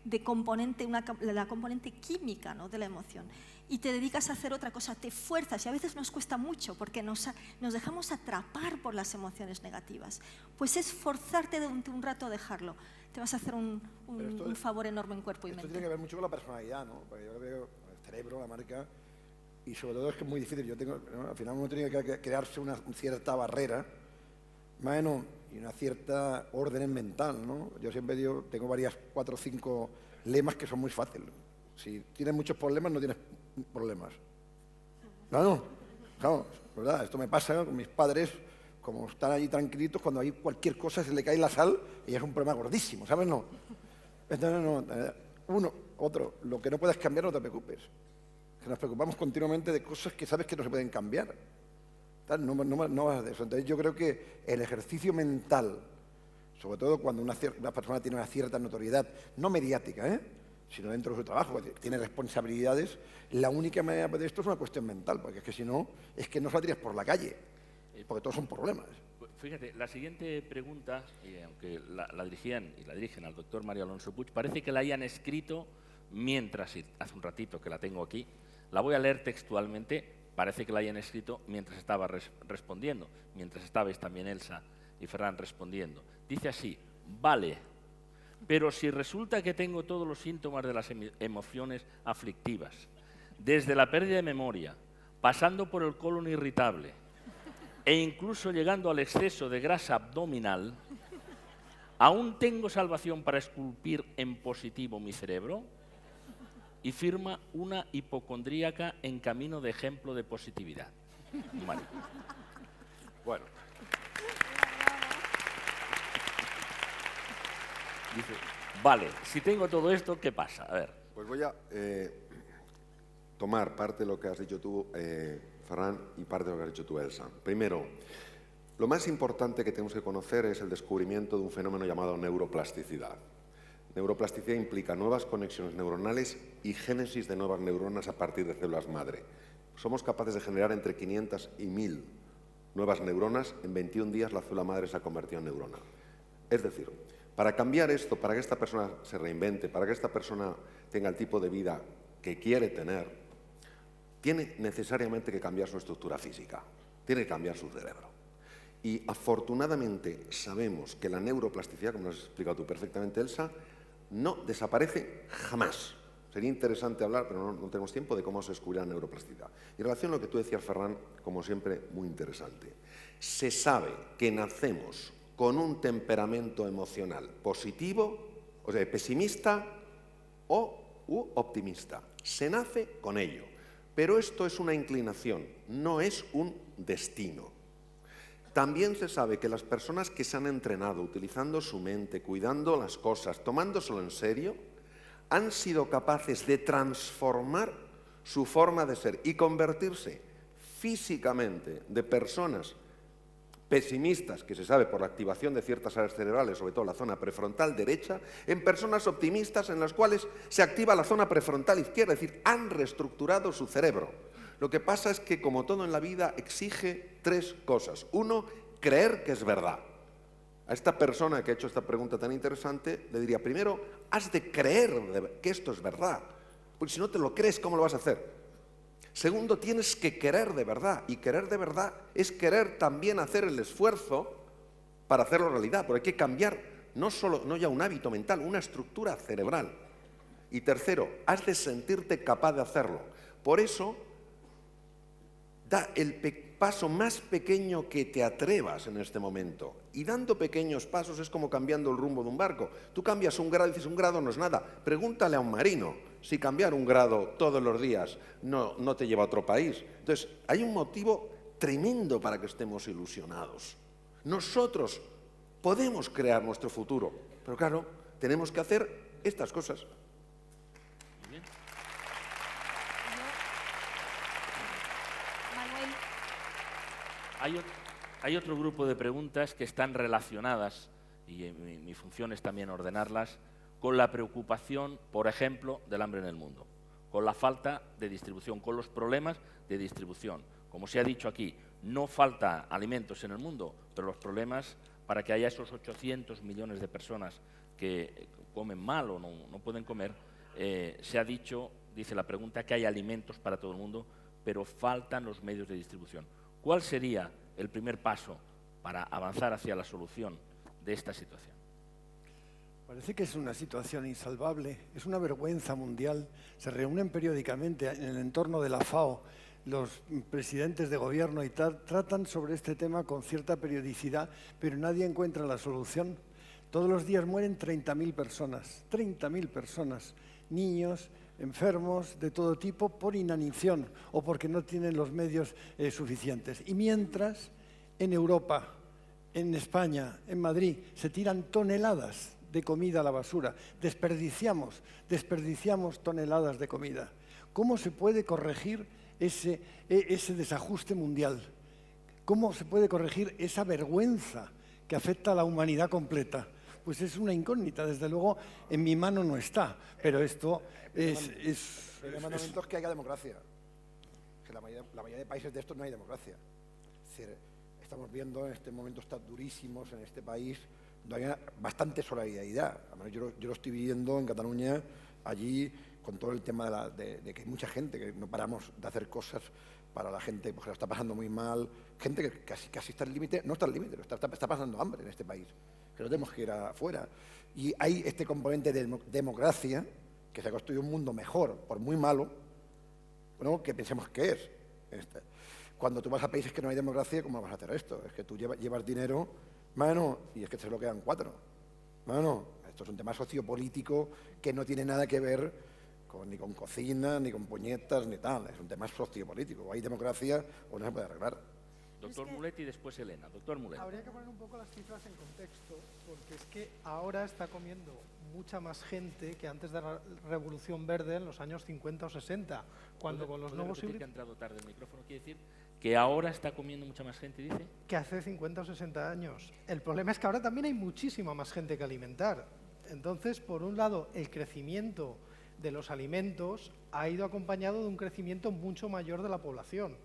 de componente, la componente química, ¿no?, de la emoción, y te dedicas a hacer otra cosa, te fuerzas, y a veces nos cuesta mucho porque nos dejamos atrapar por las emociones negativas. Pues es forzarte durante un rato a dejarlo. Te vas a hacer un favor enorme en cuerpo y mente. Esto tiene que ver mucho con la personalidad, ¿no? Porque yo veo el cerebro, la marca, y sobre todo es que es muy difícil. Yo tengo, ¿no?, al final uno tiene que crearse una cierta barrera, más o menos, y una cierta orden mental, ¿no? Yo siempre digo, tengo 4 o 5 lemas que son muy fáciles. Si tienes muchos problemas, no tienes problemas. Claro, ¿verdad? Esto me pasa con mis padres, como están allí tranquilitos, cuando hay cualquier cosa se le cae la sal y es un problema gordísimo, ¿sabes? No. Entonces, otro, lo que no puedes cambiar no te preocupes. Que nos preocupamos continuamente de cosas que sabes que no se pueden cambiar. No vas de eso. Entonces yo creo que el ejercicio mental, sobre todo cuando una persona tiene una cierta notoriedad, no mediática, sino dentro de su trabajo, tiene responsabilidades, la única manera de esto es una cuestión mental, porque es que si no, es que no saldrías por la calle, porque todos son problemas. Fíjate, la siguiente pregunta, aunque la dirigían y la dirigen al doctor Mario Alonso Puig, parece que la hayan escrito mientras, hace un ratito que la tengo aquí, la voy a leer textualmente, parece que la hayan escrito mientras estaba respondiendo, mientras estabais también Elsa y Ferran respondiendo. Dice así: vale, pero si resulta que tengo todos los síntomas de las emociones aflictivas, desde la pérdida de memoria, pasando por el colon irritable e incluso llegando al exceso de grasa abdominal, ¿aún tengo salvación para esculpir en positivo mi cerebro? y firma una hipocondríaca en camino de ejemplo de positividad. Vale. Bueno. Dice, vale, si tengo todo esto, ¿qué pasa? A ver. Pues voy a tomar parte de lo que has dicho tú, Ferran, y parte de lo que has dicho tú, Elsa. Primero, lo más importante que tenemos que conocer es el descubrimiento de un fenómeno llamado neuroplasticidad. Neuroplasticidad implica nuevas conexiones neuronales y génesis de nuevas neuronas a partir de células madre. Somos capaces de generar entre 500 y 1000 nuevas neuronas. En 21 días la célula madre se ha convertido en neurona. Es decir, para cambiar esto, para que esta persona se reinvente, para que esta persona tenga el tipo de vida que quiere tener, tiene necesariamente que cambiar su estructura física, tiene que cambiar su cerebro. Y afortunadamente sabemos que la neuroplasticidad, como nos has explicado tú perfectamente, Elsa, no desaparece jamás. Sería interesante hablar, pero no tenemos tiempo, de cómo se descubre la neuroplasticidad. Y en relación a lo que tú decías, Ferran, como siempre, muy interesante. Se sabe que nacemos con un temperamento emocional positivo, o sea, pesimista u optimista. Se nace con ello. Pero esto es una inclinación, no es un destino. También se sabe que las personas que se han entrenado utilizando su mente, cuidando las cosas, tomándoselo en serio, han sido capaces de transformar su forma de ser y convertirse físicamente de personas pesimistas, que se sabe por la activación de ciertas áreas cerebrales, sobre todo la zona prefrontal derecha, en personas optimistas en las cuales se activa la zona prefrontal izquierda, es decir, han reestructurado su cerebro. Lo que pasa es que, como todo en la vida, exige tres cosas. Uno, creer que es verdad. A esta persona que ha hecho esta pregunta tan interesante, le diría, primero, has de creer que esto es verdad, porque si no te lo crees, ¿cómo lo vas a hacer? Segundo, tienes que querer de verdad, y querer de verdad es querer también hacer el esfuerzo para hacerlo realidad, porque hay que cambiar no ya un hábito mental, una estructura cerebral. Y tercero, has de sentirte capaz de hacerlo. Por eso, da el paso más pequeño que te atrevas en este momento. Y dando pequeños pasos es como cambiando el rumbo de un barco. Tú cambias un grado y dices, un grado no es nada. Pregúntale a un marino si cambiar un grado todos los días no te lleva a otro país. Entonces, hay un motivo tremendo para que estemos ilusionados. Nosotros podemos crear nuestro futuro, pero claro, tenemos que hacer estas cosas. Hay otro grupo de preguntas que están relacionadas, y mi función es también ordenarlas, con la preocupación, por ejemplo, del hambre en el mundo, con la falta de distribución, con los problemas de distribución. Como se ha dicho aquí, no falta alimentos en el mundo, pero los problemas para que haya esos 800 millones de personas que comen mal o no pueden comer, se ha dicho, dice la pregunta, que hay alimentos para todo el mundo, pero faltan los medios de distribución. ¿Cuál sería el primer paso para avanzar hacia la solución de esta situación? Parece que es una situación insalvable, es una vergüenza mundial. Se reúnen periódicamente en el entorno de la FAO los presidentes de gobierno y tratan sobre este tema con cierta periodicidad, pero nadie encuentra la solución. Todos los días mueren 30.000 personas, niños, enfermos de todo tipo por inanición o porque no tienen los medios suficientes. Y mientras, en Europa, en España, en Madrid, se tiran toneladas de comida a la basura. Desperdiciamos toneladas de comida. ¿Cómo se puede corregir ese desajuste mundial? ¿Cómo se puede corregir esa vergüenza que afecta a la humanidad completa? Pues es una incógnita, desde luego en mi mano no está, pero esto El mandamiento es que haya democracia. Que la mayoría de países de estos no hay democracia. Es decir, estamos viendo en este momento estar durísimos en este país, donde hay bastante solidaridad. Yo lo estoy viviendo en Cataluña, allí, con todo el tema de que hay mucha gente, que no paramos de hacer cosas para la gente pues, que lo está pasando muy mal, gente que casi está al límite, no está al límite, está pasando hambre en este país, que no tenemos que ir afuera. Y hay este componente de democracia, que se ha construido un mundo mejor, por muy malo, bueno, que pensemos que es. Cuando tú vas a países que no hay democracia, ¿cómo vas a hacer esto? Es que tú llevas dinero, mano, y es que se lo quedan 4. Mano, esto es un tema sociopolítico que no tiene nada que ver ni con cocina, ni con puñetas, ni tal. Es un tema sociopolítico. O hay democracia o no se puede arreglar. Doctor Mulet y después Elena. Doctor Mulet. Habría que poner un poco las cifras en contexto, porque es que ahora está comiendo mucha más gente que antes de la Revolución Verde en los años 50 o 60, cuando con los nuevos que ha híbridos... entrado tarde el micrófono, quiere decir que ahora está comiendo mucha más gente, dice. Que hace 50 o 60 años. El problema es que ahora también hay muchísima más gente que alimentar. Entonces, por un lado, el crecimiento de los alimentos ha ido acompañado de un crecimiento mucho mayor de la población.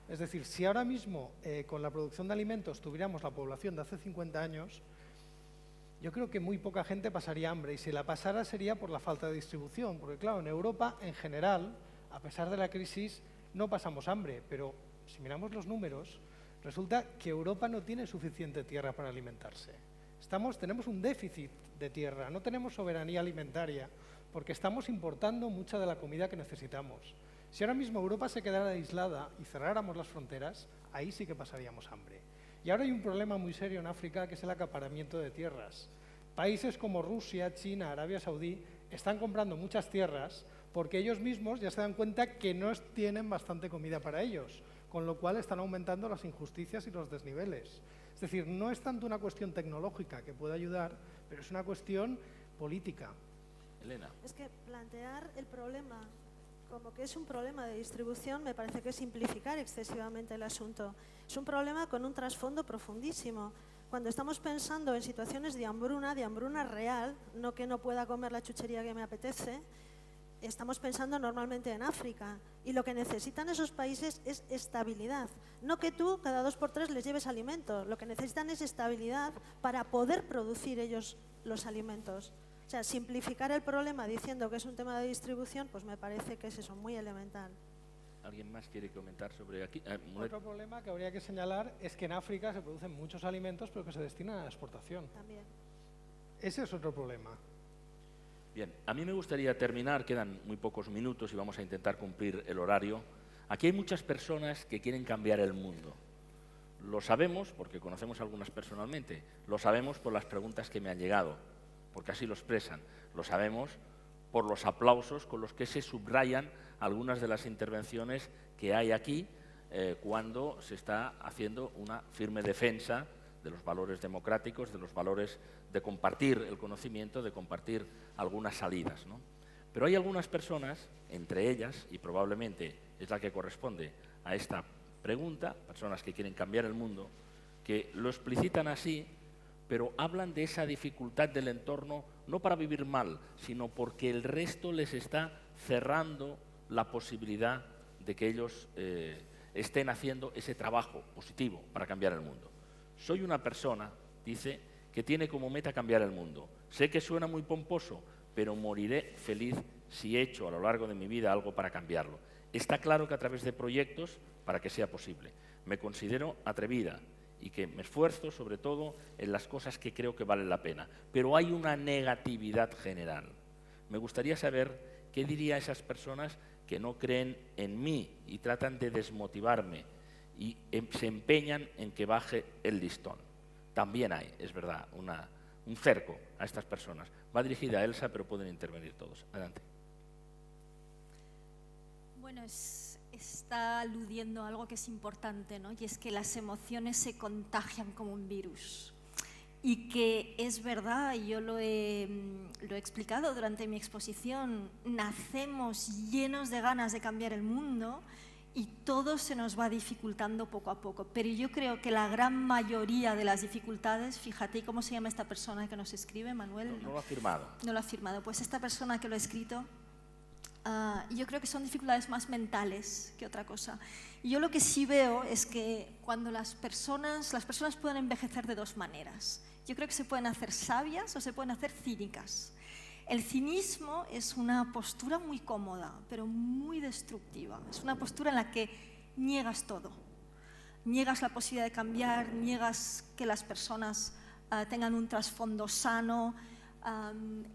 Es decir, si ahora mismo con la producción de alimentos tuviéramos la población de hace 50 años, yo creo que muy poca gente pasaría hambre, y si la pasara sería por la falta de distribución, porque claro, en Europa en general, a pesar de la crisis, no pasamos hambre, pero si miramos los números, resulta que Europa no tiene suficiente tierra para alimentarse. Tenemos un déficit de tierra, no tenemos soberanía alimentaria, porque estamos importando mucha de la comida que necesitamos. Si ahora mismo Europa se quedara aislada y cerráramos las fronteras, ahí sí que pasaríamos hambre. Y ahora hay un problema muy serio en África, que es el acaparamiento de tierras. Países como Rusia, China, Arabia Saudí están comprando muchas tierras porque ellos mismos ya se dan cuenta que no tienen bastante comida para ellos, con lo cual están aumentando las injusticias y los desniveles. Es decir, no es tanto una cuestión tecnológica que puede ayudar, pero es una cuestión política. Elena. Es que plantear el problema como que es un problema de distribución me parece que es simplificar excesivamente el asunto. Es un problema con un trasfondo profundísimo. Cuando estamos pensando en situaciones de hambruna real, no que no pueda comer la chuchería que me apetece, estamos pensando normalmente en África, y lo que necesitan esos países es estabilidad. No que tú cada 2 por 3 les lleves alimentos, lo que necesitan es estabilidad para poder producir ellos los alimentos. O sea, simplificar el problema diciendo que es un tema de distribución, pues me parece que es eso, muy elemental. ¿Alguien más quiere comentar sobre aquí? Otro problema que habría que señalar es que en África se producen muchos alimentos, pero que se destinan a la exportación. También. Ese es otro problema. Bien, a mí me gustaría terminar, quedan muy pocos minutos y vamos a intentar cumplir el horario. Aquí hay muchas personas que quieren cambiar el mundo. Lo sabemos porque conocemos a algunas personalmente, lo sabemos por las preguntas que me han llegado, porque así lo expresan, lo sabemos por los aplausos con los que se subrayan algunas de las intervenciones que hay aquí cuando se está haciendo una firme defensa de los valores democráticos, de los valores de compartir el conocimiento, de compartir algunas salidas, ¿no? Pero hay algunas personas, entre ellas, y probablemente es la que corresponde a esta pregunta, personas que quieren cambiar el mundo, que lo explicitan así, pero hablan de esa dificultad del entorno no para vivir mal, sino porque el resto les está cerrando la posibilidad de que ellos estén haciendo ese trabajo positivo para cambiar el mundo. Soy una persona, dice, que tiene como meta cambiar el mundo. Sé que suena muy pomposo, pero moriré feliz si he hecho a lo largo de mi vida algo para cambiarlo. Está claro que a través de proyectos para que sea posible. Me considero atrevida y que me esfuerzo sobre todo en las cosas que creo que valen la pena. Pero hay una negatividad general. Me gustaría saber qué diría a esas personas que no creen en mí y tratan de desmotivarme y se empeñan en que baje el listón. También hay, es verdad, un cerco a estas personas. Va dirigida a Elsa, pero pueden intervenir todos. Adelante. Bueno, está aludiendo a algo que es importante, ¿no? Y es que las emociones se contagian como un virus. Y que es verdad, y yo lo he explicado durante mi exposición, nacemos llenos de ganas de cambiar el mundo y todo se nos va dificultando poco a poco. Pero yo creo que la gran mayoría de las dificultades, fíjate cómo se llama esta persona que nos escribe, Manuel. No lo ha firmado. No lo ha firmado. Pues esta persona que lo ha escrito, yo creo que son dificultades más mentales que otra cosa. Y yo lo que sí veo es que cuando las personas pueden envejecer de 2 maneras. Yo creo que se pueden hacer sabias o se pueden hacer cínicas. El cinismo es una postura muy cómoda, pero muy destructiva. Es una postura en la que niegas todo. Niegas la posibilidad de cambiar, niegas que las personas tengan un trasfondo sano,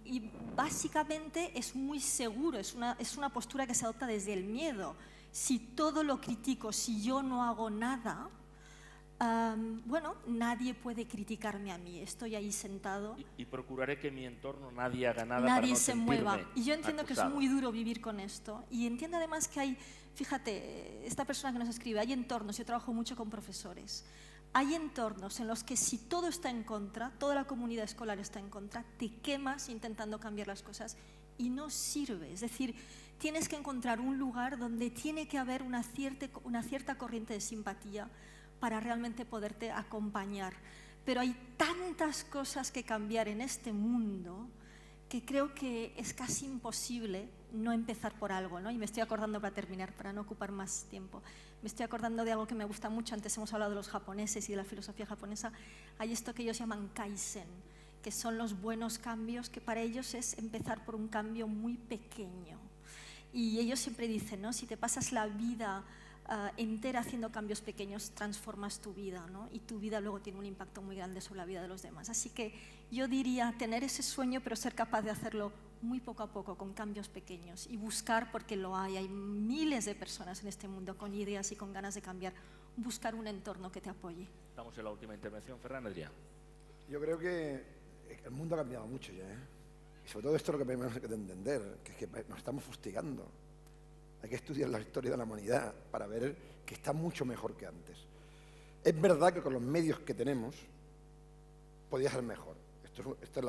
y básicamente es muy seguro, es una postura que se adopta desde el miedo. Si todo lo critico, si yo no hago nada, Bueno, nadie puede criticarme a mí, estoy ahí sentado. Y procuraré que en mi entorno nadie haga nada Nadie para no se mueva. sentirme Y yo entiendo que es acusado. muy duro vivir con esto. Y entiendo además que hay, fíjate, esta persona que nos escribe, hay entornos, yo trabajo mucho con profesores, hay entornos en los que si todo está en contra, toda la comunidad escolar está en contra, te quemas intentando cambiar las cosas y no sirve. Es decir, tienes que encontrar un lugar donde tiene que haber una cierta corriente de simpatía para realmente poderte acompañar. Pero hay tantas cosas que cambiar en este mundo que creo que es casi imposible no empezar por algo, ¿no? Y me estoy acordando, para terminar, para no ocupar más tiempo, me estoy acordando de algo que me gusta mucho. Antes hemos hablado de los japoneses y de la filosofía japonesa. Hay esto que ellos llaman kaizen, que son los buenos cambios, que para ellos es empezar por un cambio muy pequeño. Y ellos siempre dicen, ¿no? Si te pasas la vida entera haciendo cambios pequeños, transformas tu vida, ¿no? Y tu vida luego tiene un impacto muy grande sobre la vida de los demás. Así que yo diría tener ese sueño, pero ser capaz de hacerlo muy poco a poco, con cambios pequeños, y buscar, porque lo hay miles de personas en este mundo con ideas y con ganas de cambiar, buscar un entorno que te apoye. Estamos en la última intervención. Ferran Adrià. Yo creo que el mundo ha cambiado mucho ya, ¿eh? Y sobre todo esto es lo que tenemos que entender, que es que nos estamos fustigando. Hay que estudiar la historia de la humanidad para ver que está mucho mejor que antes. Es verdad que con los medios que tenemos podía ser mejor. Esto es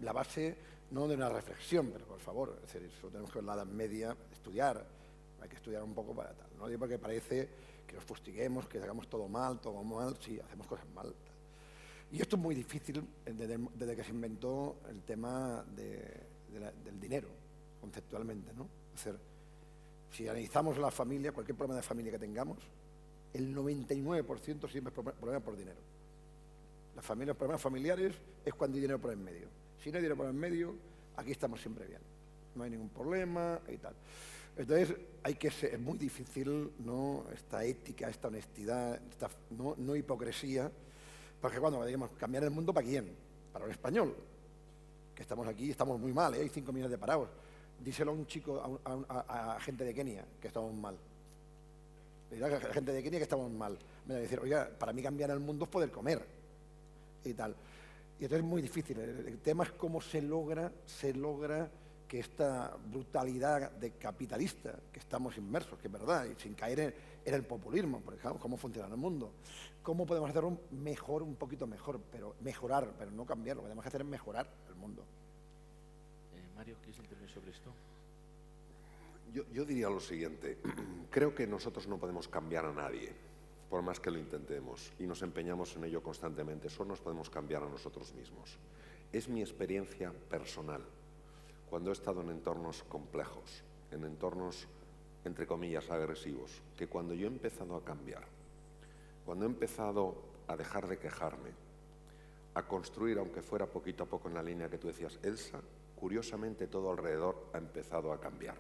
la base, no de una reflexión, pero por favor, es decir, eso tenemos que ver la Edad Media, estudiar, hay que estudiar un poco para tal. No digo porque parece que nos fustiguemos, que hagamos todo mal, sí, hacemos cosas mal. Y esto es muy difícil desde que se inventó el tema del dinero, conceptualmente, ¿no? Es decir, si analizamos la familia, cualquier problema de familia que tengamos, el 99% siempre es problema por dinero. Los problemas familiares es cuando hay dinero por en medio. Si no hay dinero por en medio, aquí estamos siempre bien. No hay ningún problema y tal. Entonces, es muy difícil, ¿no?, esta ética, esta honestidad, no hipocresía, porque cuando digamos cambiar el mundo, ¿para quién? Para un español, que estamos aquí, estamos muy mal, ¿eh? Hay 5 millones de parados. Díselo a un chico, a gente de Kenia, que estamos mal. Dirá a gente de Kenia que estamos mal. Me va a decir, oiga, para mí cambiar el mundo es poder comer. Y tal. Y entonces es muy difícil. El tema es cómo se logra que esta brutalidad de capitalista que estamos inmersos, que es verdad, y sin caer en el populismo, por ejemplo, cómo funciona el mundo. ¿Cómo podemos hacerlo mejor, un poquito mejor, pero mejorar, pero no cambiarlo? Lo que tenemos que hacer es mejorar el mundo. Mario, ¿quieres intervenir sobre esto? Yo diría lo siguiente. Creo que nosotros no podemos cambiar a nadie, por más que lo intentemos, y nos empeñamos en ello constantemente. Solo nos podemos cambiar a nosotros mismos. Es mi experiencia personal. Cuando he estado en entornos complejos, en entornos, entre comillas, agresivos, que cuando yo he empezado a cambiar, cuando he empezado a dejar de quejarme, a construir, aunque fuera poquito a poco en la línea que tú decías, Elsa, curiosamente todo alrededor ha empezado a cambiar.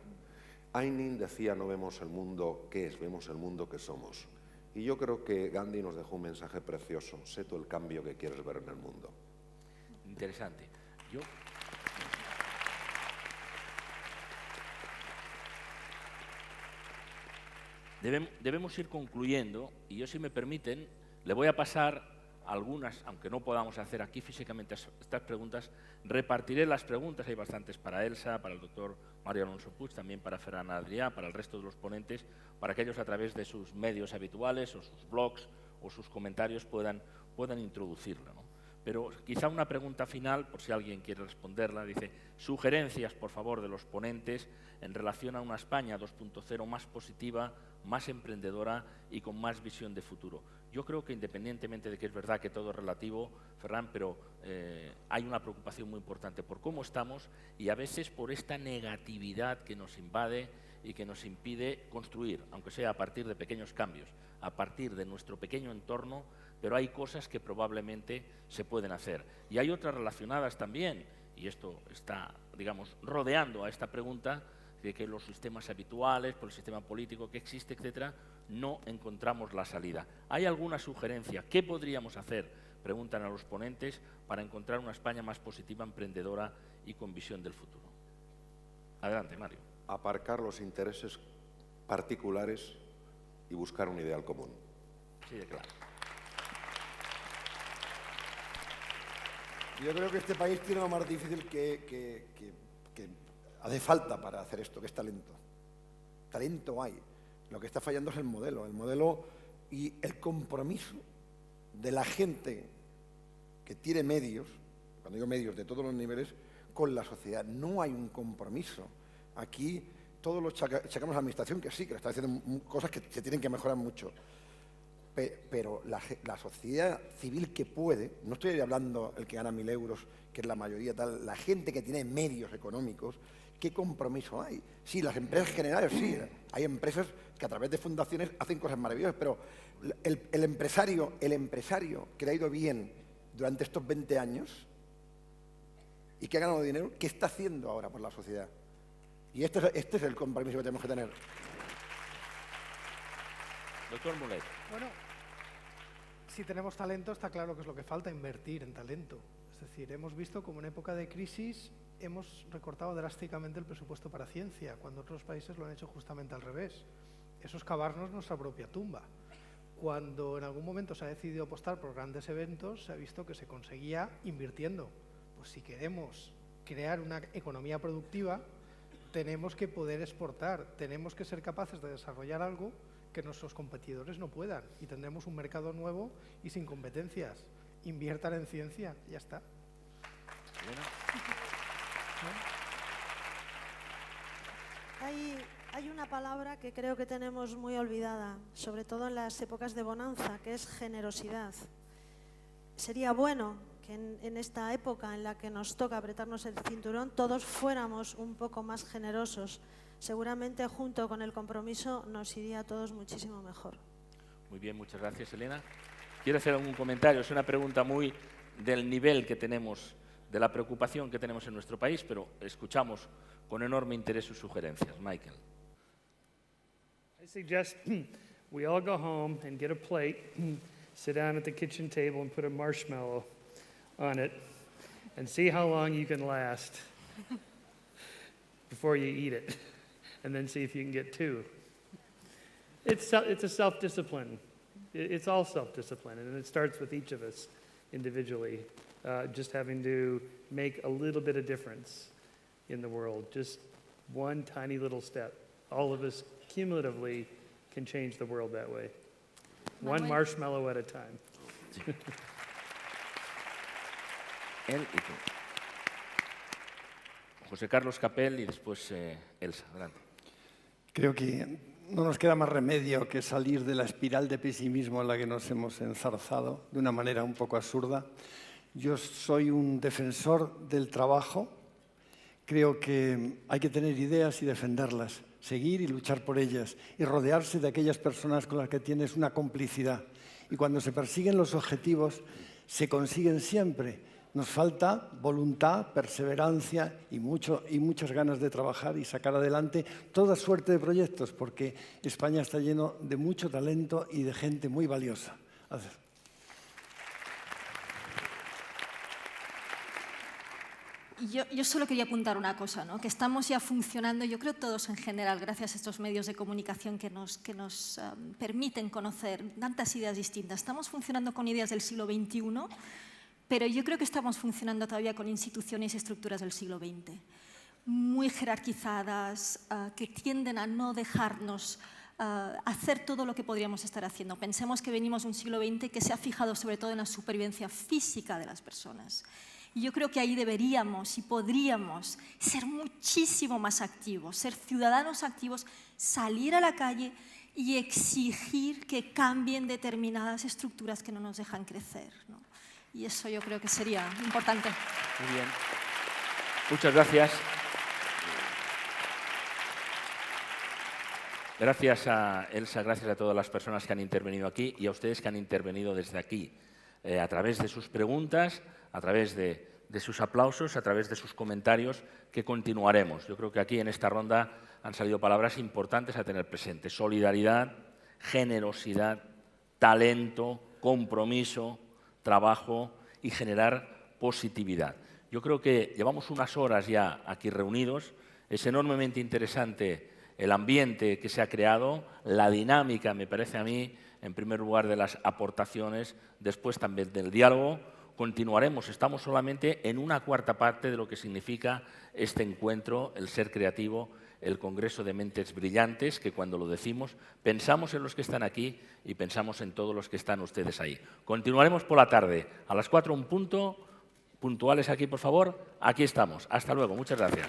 Aynin decía, no vemos el mundo que es, vemos el mundo que somos. Y yo creo que Gandhi nos dejó un mensaje precioso, sé tú el cambio que quieres ver en el mundo. Interesante. Debemos ir concluyendo, y yo, si me permiten, le voy a pasar algunas, aunque no podamos hacer aquí físicamente estas preguntas, repartiré las preguntas, hay bastantes para Elsa, para el doctor Mario Alonso Puig, también para Ferran Adrià, para el resto de los ponentes, para que ellos a través de sus medios habituales o sus blogs o sus comentarios puedan introducirlo, ¿no? Pero quizá una pregunta final, por si alguien quiere responderla, dice, sugerencias, por favor, de los ponentes en relación a una España 2.0 más positiva, más emprendedora y con más visión de futuro. Yo creo que, independientemente de que es verdad que todo es relativo, Ferran, pero hay una preocupación muy importante por cómo estamos y a veces por esta negatividad que nos invade y que nos impide construir, aunque sea a partir de pequeños cambios, a partir de nuestro pequeño entorno, pero hay cosas que probablemente se pueden hacer. Y hay otras relacionadas también, y esto está, digamos, rodeando a esta pregunta, de que los sistemas habituales, por el sistema político que existe, etcétera, no encontramos la salida. ¿Hay alguna sugerencia? ¿Qué podríamos hacer? Preguntan a los ponentes, para encontrar una España más positiva, emprendedora y con visión del futuro. Adelante, Mario. Aparcar los intereses particulares y buscar un ideal común. Sí, de claro. Yo creo que este país tiene lo más difícil que hace falta para hacer esto, que es talento. Talento hay. Lo que está fallando es el modelo y el compromiso de la gente que tiene medios, cuando digo medios de todos los niveles, con la sociedad. No hay un compromiso. Aquí todos los achacamos a la administración, que sí, que está haciendo cosas que se tienen que mejorar mucho. Pero la sociedad civil que puede, no estoy hablando el que gana 1.000 euros, que es la mayoría tal, la gente que tiene medios económicos, ¿qué compromiso hay? Sí, las empresas generales, sí, hay empresas que a través de fundaciones hacen cosas maravillosas, pero el empresario que le ha ido bien durante estos 20 años y que ha ganado dinero, ¿qué está haciendo ahora por la sociedad? Y este es el compromiso que tenemos que tener. Doctor Mulet. Bueno, si tenemos talento, está claro que es lo que falta, invertir en talento. Es decir, hemos visto como en época de crisis hemos recortado drásticamente el presupuesto para ciencia, cuando otros países lo han hecho justamente al revés. Eso es cavarnos nuestra propia tumba. Cuando en algún momento se ha decidido apostar por grandes eventos, se ha visto que se conseguía invirtiendo. Pues si queremos crear una economía productiva, tenemos que poder exportar, tenemos que ser capaces de desarrollar algo que nuestros competidores no puedan, y tendremos un mercado nuevo y sin competencias. Inviertan en ciencia, ya está. Bueno. Hay una palabra que creo que tenemos muy olvidada, sobre todo en las épocas de bonanza, que es generosidad. Sería bueno que en esta época en la que nos toca apretarnos el cinturón, todos fuéramos un poco más generosos. Seguramente junto con el compromiso nos iría a todos muchísimo mejor. Muy bien, muchas gracias, Elena. ¿Quiere hacer algún comentario? Es una pregunta muy del nivel que tenemos, de la preocupación que tenemos en nuestro país, pero escuchamos con enorme interés sus sugerencias. Michael. I suggest we all go home and get a plate, sit down at the kitchen table and put a marshmallow on it and see how long you can last before you eat it, and then see if you can get two. It's a self-discipline. It's all self-discipline, and it starts with each of us individually, just having to make a little bit of difference in the world, just one tiny little step. All of us cumulatively can change the world that way. One marshmallow at a time. Él y tú. José Carlos Capel y después Elsa. Adelante. Creo que no nos queda más remedio que salir de la espiral de pesimismo en la que nos hemos enzarzado de una manera un poco absurda. Yo soy un defensor del trabajo. Creo que hay que tener ideas y defenderlas, seguir y luchar por ellas y rodearse de aquellas personas con las que tienes una complicidad. Y cuando se persiguen los objetivos, se consiguen siempre. Nos falta voluntad, perseverancia y muchas ganas de trabajar y sacar adelante toda suerte de proyectos, porque España está lleno de mucho talento y de gente muy valiosa. Gracias. Yo solo quería apuntar una cosa, ¿no? Que estamos ya funcionando, yo creo todos en general, gracias a estos medios de comunicación que nos permiten conocer tantas ideas distintas. Estamos funcionando con ideas del siglo XXI, pero yo creo que estamos funcionando todavía con instituciones y estructuras del siglo XX, muy jerarquizadas, que tienden a no dejarnos hacer todo lo que podríamos estar haciendo. Pensemos que venimos de un siglo XX que se ha fijado sobre todo en la supervivencia física de las personas. Y yo creo que ahí deberíamos y podríamos ser muchísimo más activos, ser ciudadanos activos, salir a la calle y exigir que cambien determinadas estructuras que no nos dejan crecer, ¿no? Y eso yo creo que sería importante. Muy bien. Muchas gracias. Gracias a Elsa, gracias a todas las personas que han intervenido aquí y a ustedes que han intervenido desde aquí, a través de sus preguntas, a través de sus aplausos, a través de sus comentarios, que continuaremos. Yo creo que aquí en esta ronda han salido palabras importantes a tener presente. Solidaridad, generosidad, talento, compromiso, trabajo y generar positividad. Yo creo que llevamos unas horas ya aquí reunidos. Es enormemente interesante el ambiente que se ha creado, la dinámica, me parece a mí, en primer lugar de las aportaciones, después también del diálogo, continuaremos, estamos solamente en una cuarta parte de lo que significa este encuentro, el ser creativo, el Congreso de Mentes Brillantes, que cuando lo decimos pensamos en los que están aquí y pensamos en todos los que están ustedes ahí. Continuaremos por la tarde, a las 4 en punto, puntuales aquí por favor, aquí estamos. Hasta luego, muchas gracias.